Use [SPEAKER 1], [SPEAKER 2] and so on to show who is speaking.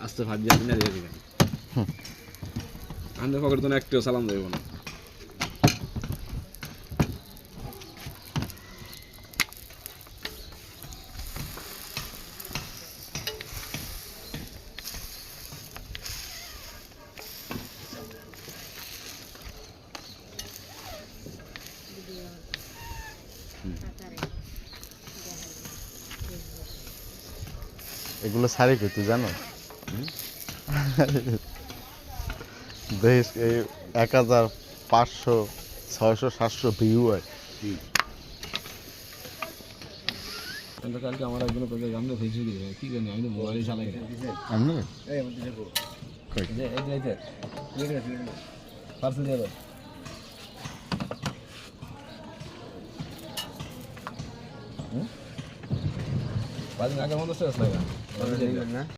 [SPEAKER 1] আস্তে ভাত দিয়ে কিনে দিয়ে দিবেন আমাদের পকেট তো একটিও সালাম দেব না
[SPEAKER 2] এগুলো সারি কই তুই জানো দেশ এই 1500 600 700 ভিউ হয়
[SPEAKER 1] কালকে আমার একজন পেলে গামলে ফেসে দিবে কি জানি আমি তো মোবাইল চালাই
[SPEAKER 2] আমি
[SPEAKER 1] এই মধ্যে দেখো এই যে পার্সেল দিয়ে দাও বাজে আগে মতো শেষ লাগা